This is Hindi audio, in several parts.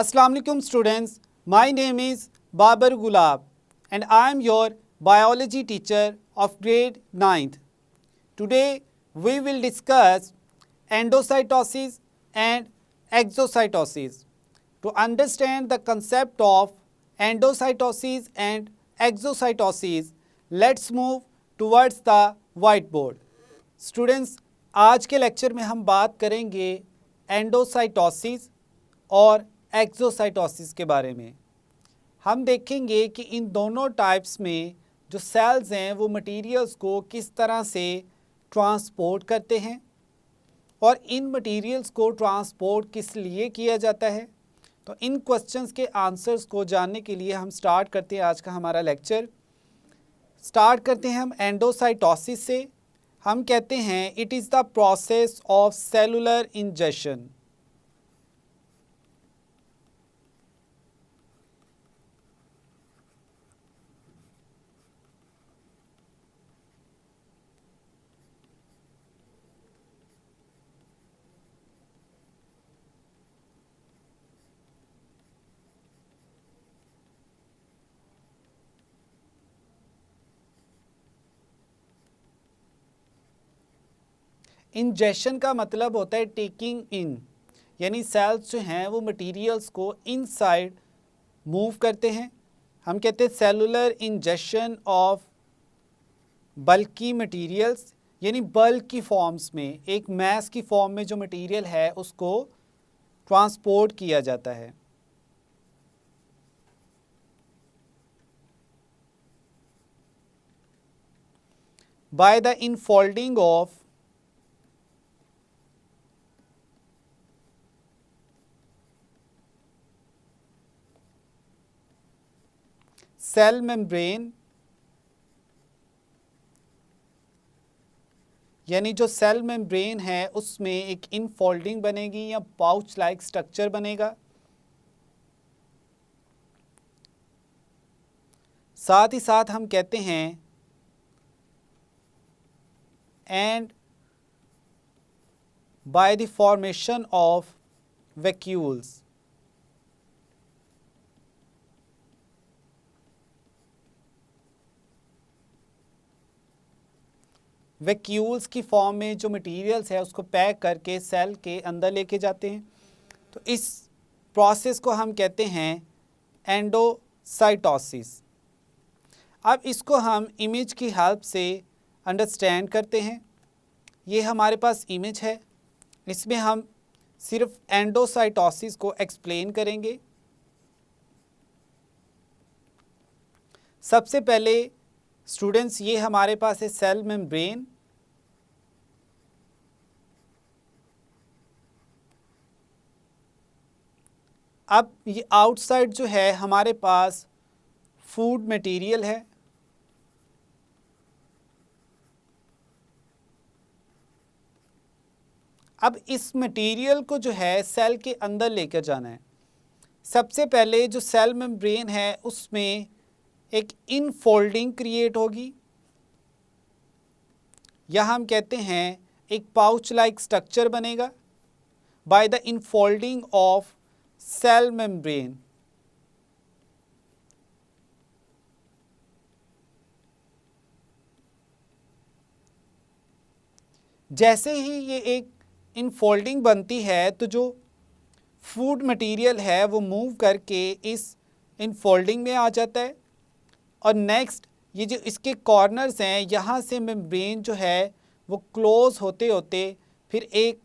Assalamu alaikum students, my name is Babar Gulab and I am your biology teacher of grade 9th. Today we will discuss endocytosis and exocytosis. To understand the concept of endocytosis and exocytosis, let's move towards the whiteboard. Students, आज के लेक्चर में हम बात करेंगे एंडोसाइटोसिस और एक्सोसाइटोसिस के बारे में। हम देखेंगे कि इन दोनों टाइप्स में जो सेल्स हैं वो मटेरियल्स को किस तरह से ट्रांसपोर्ट करते हैं और इन मटेरियल्स को ट्रांसपोर्ट किस लिए किया जाता है। तो इन क्वेश्चंस के आंसर्स को जानने के लिए हम स्टार्ट करते हैं आज का हमारा लेक्चर। स्टार्ट करते हैं हम एंडोसाइटोसिस से। हम कहते हैं it is the process of cellular injection. Injection का मतलब होता है टेकिंग इन, यानी सेल्स जो हैं वो मटेरियल्स को इनसाइड मूव करते हैं। हम कहते हैं cellular injection of bulky materials, यानी बल्क की फॉर्म्स में, एक मैस की फॉर्म में जो मटेरियल है उसको ट्रांसपोर्ट किया जाता है। By the infolding of cell membrane, यानी जो सेल मेम्ब्रेन है उसमें एक इनफोल्डिंग बनेगी या पाउच लाइक स्ट्रक्चर बनेगा। साथ ही साथ हम कहते हैं and by the formation of vacuoles, vacuoles की फॉर्म में जो मटेरियल्स है उसको पैक करके सेल के अंदर लेके जाते हैं। तो इस प्रोसेस को हम कहते हैं एंडोसाइटोसिस। अब इसको हम इमेज की हेल्प से अंडरस्टैंड करते हैं। ये हमारे पास इमेज है, इसमें हम सिर्फ एंडोसाइटोसिस को एक्सप्लेन करेंगे। सबसे पहले स्टूडेंट्स ये हमारे पास है सेल मेम्ब्रेन। अब ये आउटसाइड जो है हमारे पास फूड मटेरियल है। अब इस मटेरियल को जो है सेल के अंदर लेकर जाना है। सबसे पहले जो सेल मेम्ब्रेन है उसमें एक इनफोल्डिंग क्रिएट होगी, या हम कहते हैं एक पाउच लाइक स्ट्रक्चर बनेगा by the infolding of cell membrane. जैसे ही ये एक इनफोल्डिंग बनती है तो जो फूड मटेरियल है वो मूव करके इस इनफोल्डिंग में आ जाता है और नेक्स्ट ये जो इसके कॉर्नर्स हैं यहाँ से मेम्ब्रेन जो है वो क्लोज होते होते फिर एक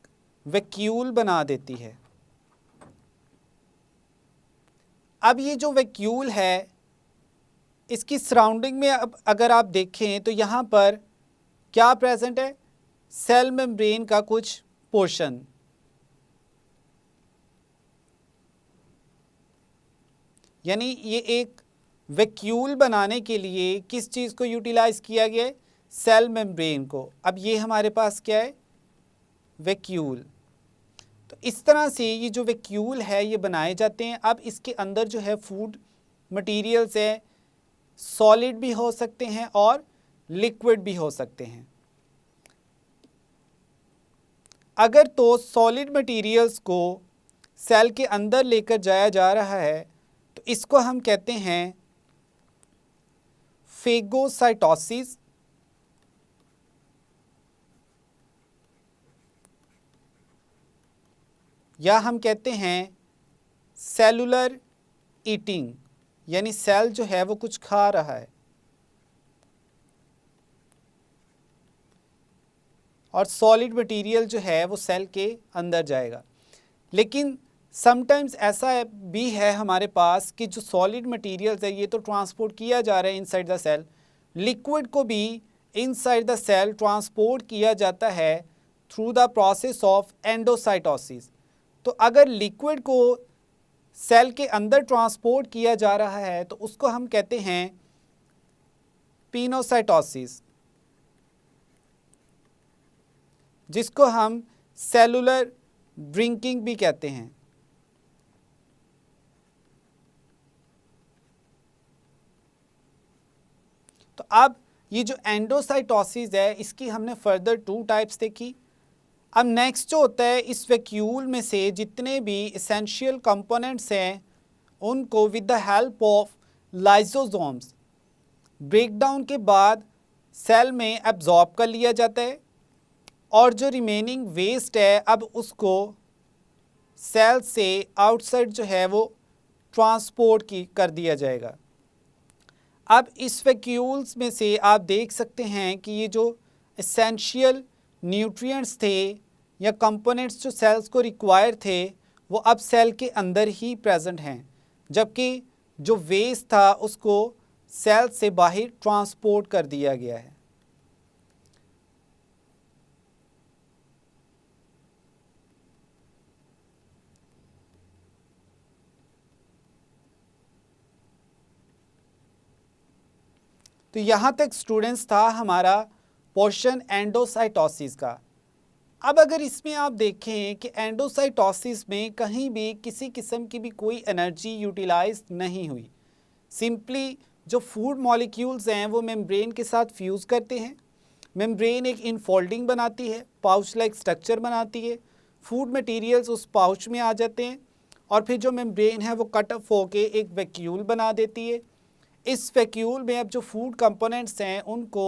वैक्यूल बना देती है। अब ये जो वैक्यूल है इसकी सराउंडिंग में अब अगर आप देखें तो यहाँ पर क्या प्रेजेंट है, सेल मेम्ब्रेन का कुछ पोर्शन। यानी ये एक वैक्यूल बनाने के लिए किस चीज़ को यूटिलाइज किया गया है, सेल मेम्ब्रेन को। अब ये हमारे पास क्या है, वैक्यूल। तो इस तरह से ये जो वैक्यूल है ये बनाए जाते हैं। अब इसके अंदर जो है फूड मटेरियल्स है, सॉलिड भी हो सकते हैं और लिक्विड भी हो सकते हैं। अगर तो सॉलिड मटेरियल्स को सेल के अंदर लेकर जाया जा रहा है तो इसको हम कहते हैं फेगोसाइटोसिस, या हम कहते हैं सेलुलर ईटिंग, यानी सेल जो है वो कुछ खा रहा है और सॉलिड मटेरियल जो है वो सेल के अंदर जाएगा। लेकिन समटाइम्स ऐसा भी है हमारे पास कि जो सॉलिड मटेरियल्स है ये तो ट्रांसपोर्ट किया जा रहा है इनसाइड द सेल, लिक्विड को भी इनसाइड द सेल ट्रांसपोर्ट किया जाता है through the process of endocytosis. तो अगर लिक्विड को सेल के अंदर ट्रांसपोर्ट किया जा रहा है तो उसको हम कहते हैं पिनोसाइटोसिस, जिसको हम सेलुलर ड्रिंकिंग भी कहते हैं। तो अब ये जो एंडोसाइटोसिस है इसकी हमने फर्दर 2 टाइप्स देखी। अब नेक्स्ट जो होता है, इस वैक्यूल में से जितने भी एसेंशियल कंपोनेंट्स हैं उनको with the help of lysosomes breakdown के बाद सेल में एब्जॉर्ब कर लिया जाता है और जो रिमेनिंग वेस्ट है अब उसको सेल से आउटसाइड जो है वो ट्रांसपोर्ट कर दिया जाएगा। अब इस वैक्यूल्स में से आप देख सकते हैं कि ये जो एसेंशियल न्यूट्रिएंट्स थे या कंपोनेंट्स जो सेल्स को रिक्वायर थे वो अब सेल के अंदर ही प्रेजेंट हैं, जबकि जो वेस्ट था उसको सेल से बाहर ट्रांसपोर्ट कर दिया गया है। तो यहाँ तक स्टूडेंट्स था हमारा पोर्शन एंडोसाइटोसिस का। अब अगर इसमें आप देखें कि एंडोसाइटोसिस में कहीं भी किसी किस्म की भी कोई एनर्जी यूटिलाइज नहीं हुई, सिंपली जो फूड मॉलिक्यूल्स हैं वो मेम्ब्रेन के साथ फ्यूज़ करते हैं, मेम्ब्रेन एक इनफोल्डिंग बनाती है, पाउच लाइक स्ट्रक्चर बनाती है, फूड मटेरियल्स उस पाउच में आ जाते हैं और फिर जो मेम्ब्रेन है वो कट ऑफ होके एक वैक्यूल बना देती है। इस वैक्यूल में अब जो फूड कंपोनेंट्स हैं उनको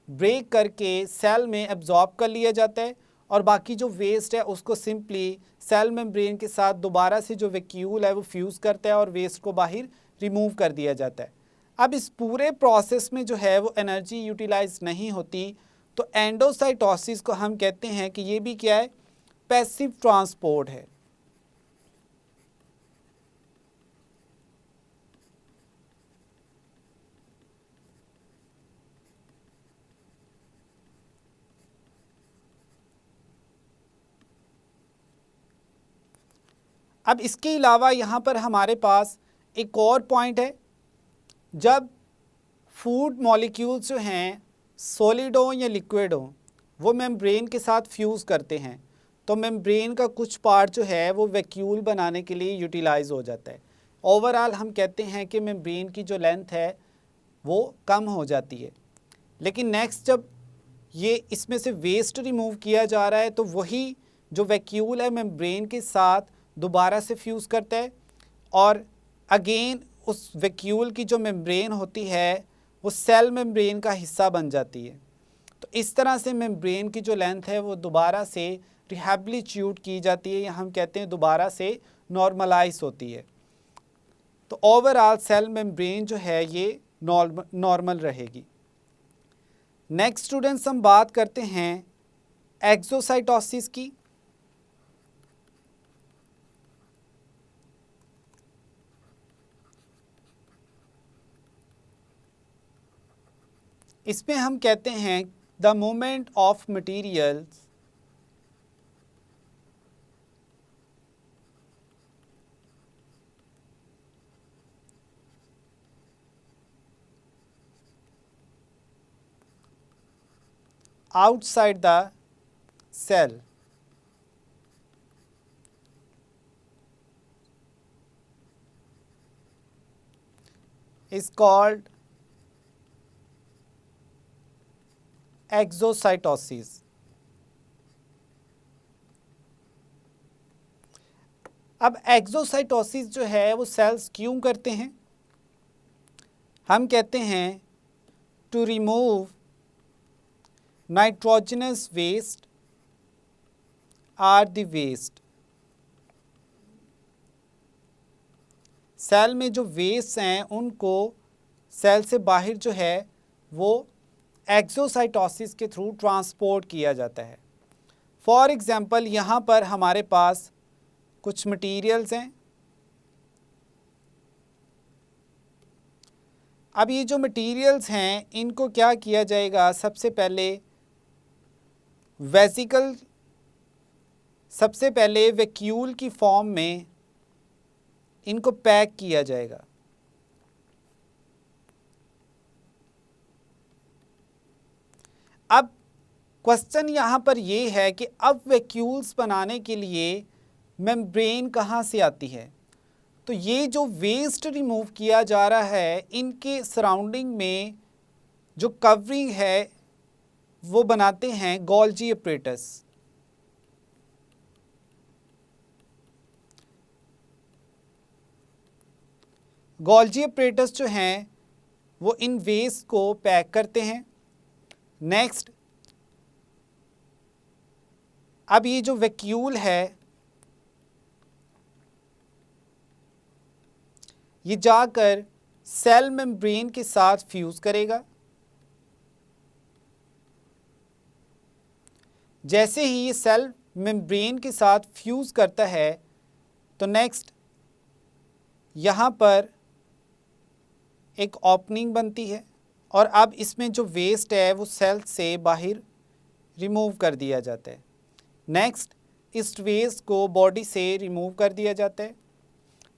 ब्रेक करके सेल में एब्जॉर्ब कर लिया जाता है और बाकी जो वेस्ट है उसको सिंपली सेल मेम्ब्रेन के साथ दोबारा से जो वैक्यूल है वो फ्यूज़ करता है और वेस्ट को बाहर रिमूव कर दिया जाता है। अब इस पूरे प्रोसेस में जो है वो एनर्जी यूटिलाइज नहीं होती, तो एंडोसाइटोसिस को हम कहते हैं कि ये भी क्या है, पैसिव ट्रांसपोर्ट है। अब इसके अलावा यहाँ पर हमारे पास एक और पॉइंट है, जब फूड मॉलिक्यूल्स जो हैं सॉलिड हो या लिक्विड हो वो मेम्ब्रेन के साथ फ्यूज़ करते हैं तो मेम्ब्रेन का कुछ पार्ट जो है वो वैक्यूल बनाने के लिए यूटिलाइज हो जाता है। ओवरऑल हम कहते हैं कि मेम्ब्रेन की जो लेंथ है वो कम हो जाती है। लेकिन नेक्स्ट जब ये इसमें से वेस्ट रिमूव किया जा रहा है तो वही जो वैक्यूल है मेम्ब्रेन के साथ दोबारा से फ्यूज़ करता है और अगेन उस वैक्यूल की जो मेम्ब्रेन होती है वो सेल मेम्ब्रेन का हिस्सा बन जाती है। तो इस तरह से मेम्ब्रेन की जो लेंथ है वो दोबारा से रिहैबिलिट्यूट की जाती है या हम कहते हैं दोबारा से नॉर्मलाइज होती है। तो ओवरऑल सेल मेम्ब्रेन जो है ये नॉर्मल रहेगी। नेक्स्ट स्टूडेंट्स हम बात करते हैं एक्सोसाइटोसिस की। इसमें हम कहते हैं the movement of materials outside the cell is called exocytosis. अब एक्सोसाइटोसिस जो है वो सेल्स क्यों करते हैं? हम कहते हैं to remove nitrogenous waste or the waste. Cell में जो वेस्ट हैं उनको सेल से बाहर जो है वो एक्सोसाइटोसिस के थ्रू ट्रांसपोर्ट किया जाता है। फॉर एग्ज़ाम्पल यहाँ पर हमारे पास कुछ मटेरियल्स हैं। अब ये जो मटेरियल्स हैं इनको क्या किया जाएगा, सबसे पहले वैक्यूल की फॉर्म में इनको पैक किया जाएगा। अब क्वेश्चन यहाँ पर ये है कि अब वैक्यूल्स बनाने के लिए मेम्ब्रेन कहाँ से आती है? तो ये जो वेस्ट रिमूव किया जा रहा है इनके सराउंडिंग में जो कवरिंग है वो बनाते हैं गोल्जी अपरेटस। गोल्जी अपरेटस जो हैं वो इन वेस्ट को पैक करते हैं। नेक्स्ट, अब ये जो वैक्यूल है ये जाकर सेल मेम्ब्रेन के साथ फ्यूज़ करेगा। जैसे ही ये सेल मेम्ब्रेन के साथ फ्यूज़ करता है तो नेक्स्ट यहाँ पर एक ओपनिंग बनती है और अब इसमें जो वेस्ट है वो सेल से बाहर रिमूव कर दिया जाता है। नेक्स्ट, इस वेस्ट को बॉडी से रिमूव कर दिया जाता है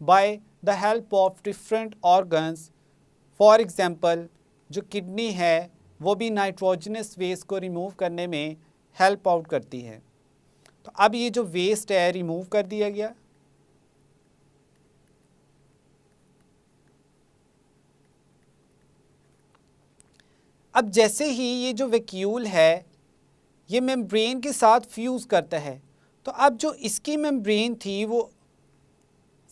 by the help of different organs. For example जो किडनी है वो भी नाइट्रोजनस वेस्ट को रिमूव करने में हेल्प आउट करती है। तो अब ये जो वेस्ट है रिमूव कर दिया गया। अब जैसे ही ये जो वैक्यूल है ये मेम्ब्रेन के साथ फ्यूज़ करता है तो अब जो इसकी मेम्ब्रेन थी वो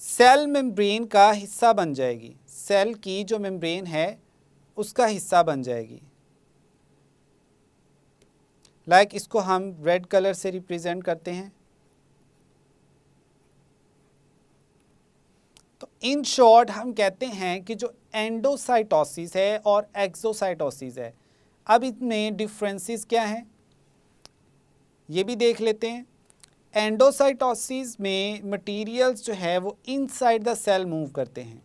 सेल मेम्ब्रेन का हिस्सा बन जाएगी। सेल की जो मेम्ब्रेन है उसका हिस्सा बन जाएगी। इसको हम रेड कलर से रिप्रेजेंट करते हैं। तो इन शॉर्ट हम कहते हैं कि जो एंडोसाइटोसिस है और एक्सोसाइटोसिस है, अब इनमें डिफरेंसेस क्या हैं ये भी देख लेते हैं। एंडोसाइटोसिस में मटेरियल्स जो है वो इनसाइड द सेल मूव करते हैं।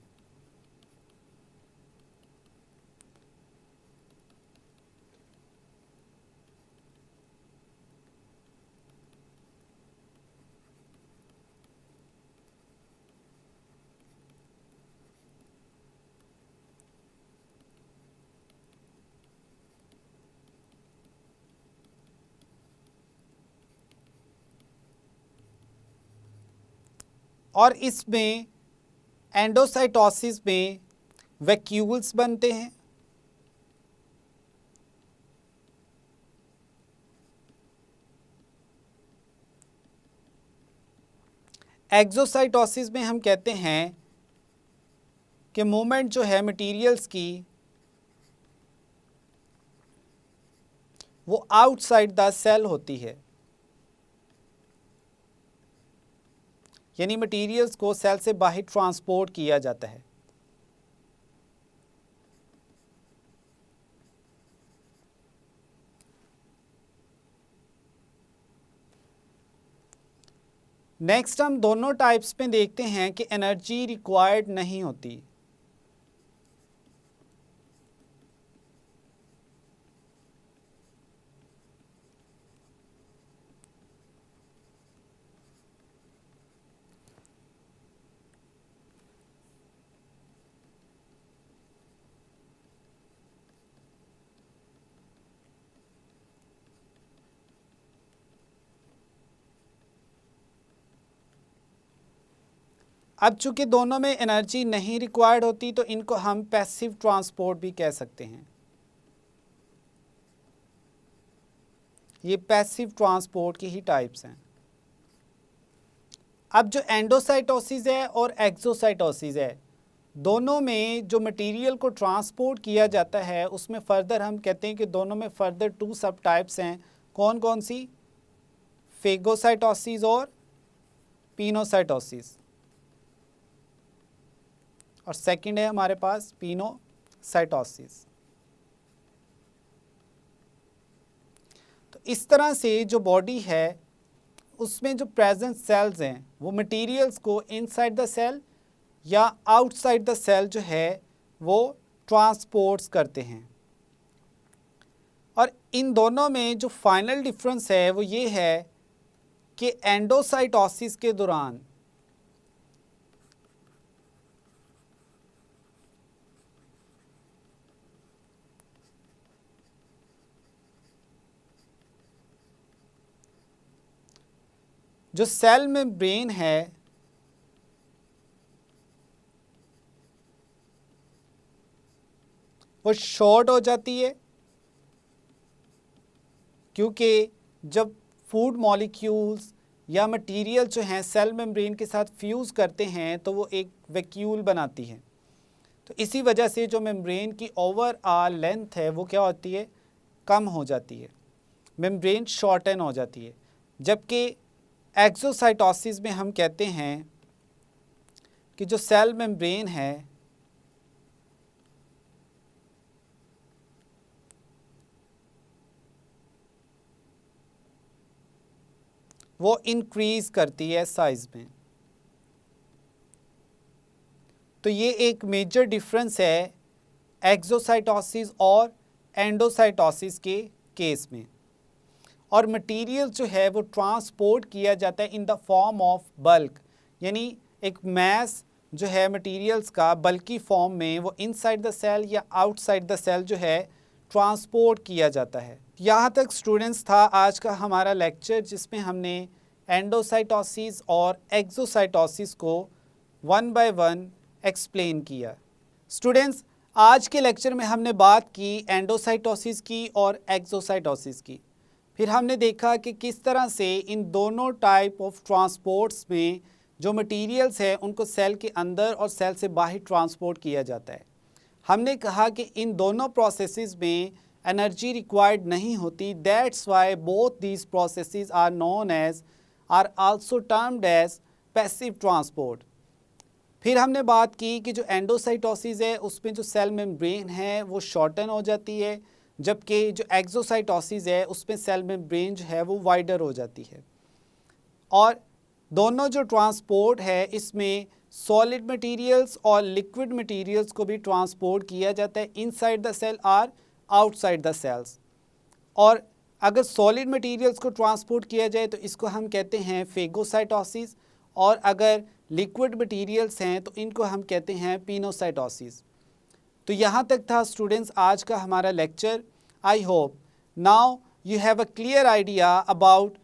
और इसमें एंडोसाइटोसिस में वैक्यूल्स बनते हैं। एक्सोसाइटोसिस में हम कहते हैं कि मूवमेंट जो है मटेरियल्स की वो आउटसाइड द सेल होती है, यानी मटेरियल्स को सेल से बाहर ट्रांसपोर्ट किया जाता है। नेक्स्ट हम दोनों टाइप्स में देखते हैं कि एनर्जी रिक्वायर्ड नहीं होती। अब चूंकि दोनों में एनर्जी नहीं रिक्वायर्ड होती तो इनको हम पैसिव ट्रांसपोर्ट भी कह सकते हैं। ये पैसिव ट्रांसपोर्ट की ही टाइप्स हैं। अब जो एंडोसाइटोसिस है और एक्सोसाइटोसिस है, दोनों में जो मटेरियल को ट्रांसपोर्ट किया जाता है उसमें फर्दर हम कहते हैं कि दोनों में फर्दर 2 सब टाइप्स हैं। कौन कौन सी? फेगोसाइटोसिस और पिनोसाइटोसिस, और सेकंड है हमारे पास पिनोसाइटोसिस। तो इस तरह से जो बॉडी है उसमें जो प्रेजेंट सेल्स हैं वो मटेरियल्स को इनसाइड द सेल या आउटसाइड द सेल जो है वो ट्रांसपोर्ट्स करते हैं। और इन दोनों में जो फाइनल डिफरेंस है वो ये है कि एंडोसाइटोसिस के दौरान जो सेल मेम्ब्रेन है वो शॉर्ट हो जाती है, क्योंकि जब फूड मॉलिक्यूल्स या मटेरियल जो हैं सेल मेम्ब्रेन के साथ फ्यूज़ करते हैं तो वो एक वैक्यूल बनाती है। तो इसी वजह से जो मेम्ब्रेन की ओवरऑल लेंथ है वो क्या होती है? कम हो जाती है, मेम्ब्रेन शॉर्टन हो जाती है। जबकि एक्सोसाइटोसिस में हम कहते हैं कि जो सेल मेम्ब्रेन है वो इंक्रीज़ करती है साइज़ में। तो ये एक मेजर डिफरेंस है एक्सोसाइटोसिस और एंडोसाइटोसिस के केस में। और मटेरियल जो है वो ट्रांसपोर्ट किया जाता है in the form of bulk, यानी एक मैस जो है मटेरियल्स का बल्कि फॉर्म में वो इनसाइड द सेल या आउटसाइड द सेल जो है ट्रांसपोर्ट किया जाता है। यहाँ तक स्टूडेंट्स था आज का हमारा लेक्चर, जिसमें हमने एंडोसाइटोसिस और एक्सोसाइटोसिस को वन बाय वन एक्सप्लेन किया। स्टूडेंट्स, आज के लेक्चर में हमने बात की एंडोसाइटोसिस की और एक्सोसाइटोसिस की। फिर हमने देखा कि किस तरह से इन दोनों टाइप ऑफ ट्रांसपोर्ट्स में जो मटेरियल्स हैं उनको सेल के अंदर और सेल से बाहर ट्रांसपोर्ट किया जाता है। हमने कहा कि इन दोनों प्रोसेसेस में एनर्जी रिक्वायर्ड नहीं होती, that's why both these processes are known as or also termed as passive transport. फिर हमने बात की कि जो एंडोसाइटोसिस है उसमें जो सेल मेम्ब्रेन है वो शॉर्टन हो जाती है, जबकि जो एक्सोसाइटोसिस है उसमें सेल मेम्ब्रेन जो है वो वाइडर हो जाती है। और दोनों जो ट्रांसपोर्ट है इसमें सॉलिड मटेरियल्स और लिक्विड मटेरियल्स को भी ट्रांसपोर्ट किया जाता है इनसाइड द सेल और आउटसाइड द सेल्स। और अगर सॉलिड मटेरियल्स को ट्रांसपोर्ट किया जाए तो इसको हम कहते हैं फेगोसाइटोसिस, और अगर लिक्विड मटेरियल्स हैं तो इनको हम कहते हैं पिनोसाइटोसिस। तो यहाँ तक था स्टूडेंट्स आज का हमारा lecture. I hope now you have a clear idea about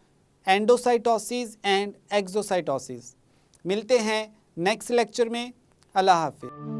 endocytosis and exocytosis. मिलते हैं नेक्स्ट लेक्चर में। अल्लाह हाफिज़।